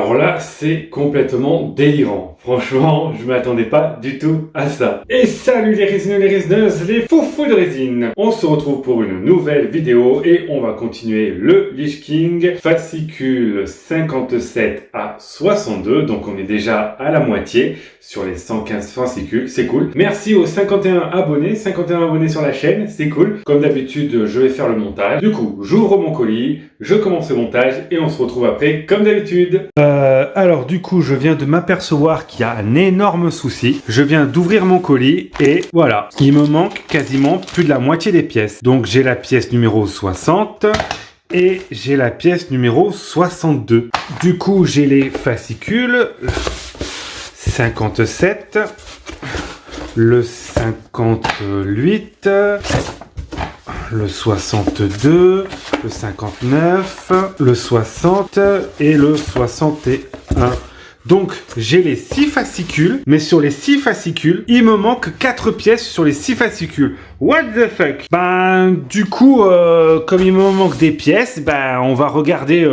Alors là, c'est complètement délirant. Franchement, je m'attendais pas du tout à ça. Et salut les résineux, les résineuses, les foufous de résine. On se retrouve pour une nouvelle vidéo et on va continuer le Lich King, fascicule 57 à 62. Donc on est déjà à la moitié sur les 115 fascicules, c'est cool. Merci aux 51 abonnés sur la chaîne, c'est cool. Comme d'habitude, je vais faire le montage. Du coup, j'ouvre mon colis, je commence le montage et on se retrouve après comme d'habitude. Alors du coup, je viens de m'apercevoir qu'il y a un énorme souci. Je viens d'ouvrir mon colis et voilà, il me manque quasiment plus de la moitié des pièces. Donc j'ai la pièce numéro 60 et j'ai la pièce numéro 62. Du coup, j'ai les fascicules 57, le 58, le 62, le 59, le 60 et le 61. Donc, j'ai les 6 fascicules, mais sur les 6 fascicules, il me manque 4 pièces sur les 6 fascicules. What the fuck? Ben, du coup, comme il me manque des pièces, ben, on va regarder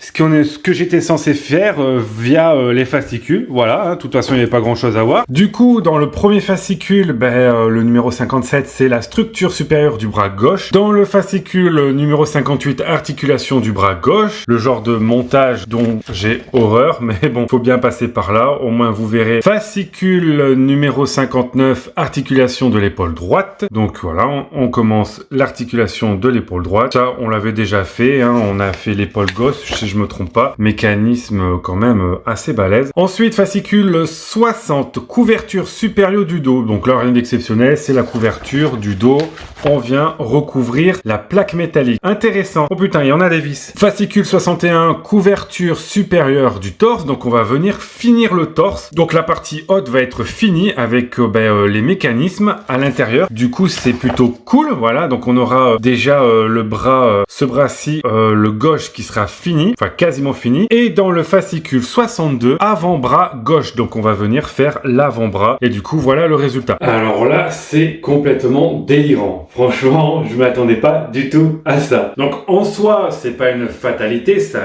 ce que j'étais censé faire via les fascicules. Voilà, hein, de toute façon, il n'y avait pas grand-chose à voir. Du coup, dans le premier fascicule, le numéro 57, c'est la structure supérieure du bras gauche. Dans le fascicule numéro 58, articulation du bras gauche. Le genre de montage dont j'ai horreur, mais bon, faut bien passer par là. Au moins, vous verrez. Fascicule numéro 59, articulation de l'épaule droite. Donc voilà, on commence l'articulation de l'épaule droite. Ça, on l'avait déjà fait, hein, on a fait l'épaule gauche, si je me trompe pas, mécanisme quand même assez balèze. Ensuite, fascicule 60, couverture supérieure du dos. Donc là, rien d'exceptionnel, c'est la couverture du dos. On vient recouvrir la plaque métallique. Intéressant. Oh putain, il y en a des vis. Fascicule 61, couverture supérieure du torse. Donc on va venir finir le torse. Donc la partie haute va être finie avec les mécanismes à l'intérieur. Du coup, c'est plutôt cool. Voilà, donc on aura déjà le bras, ce bras-ci, le gauche qui sera fini. Enfin, quasiment fini. Et dans le fascicule 62, avant-bras gauche. Donc on va venir faire l'avant-bras. Et du coup, voilà le résultat. Alors là, c'est complètement délirant. Franchement, je m'attendais pas du tout à ça. Donc en soi, c'est pas une fatalité, ça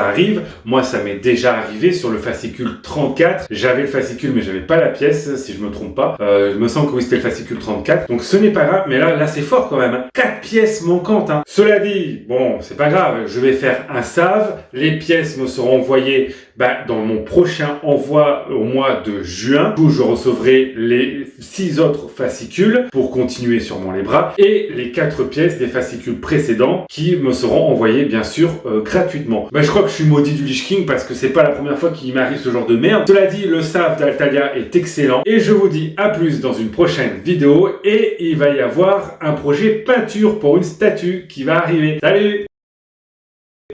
arrive. Moi, ça m'est déjà arrivé sur le fascicule 34. J'avais le fascicule, mais j'avais pas la pièce, si je me trompe pas. Je me sens que oui, c'était le fascicule 34. Donc ce n'est pas grave, mais là c'est fort quand même. Hein. 4 pièces manquantes. Hein. Cela dit, bon, c'est pas grave. Je vais faire un save. Les pièces me seront envoyées dans mon prochain envoi au mois de juin, où je recevrai les 6 autres fascicules pour continuer sûrement les bras et les 4 pièces des fascicules précédents qui me seront envoyées bien sûr gratuitement. Je crois que je suis maudit du Lich King parce que c'est pas la première fois qu'il m'arrive ce genre de merde. Cela dit, le save d'Altalia est excellent et je vous dis à plus dans une prochaine vidéo et il va y avoir un projet peinture pour une statue qui va arriver. Salut!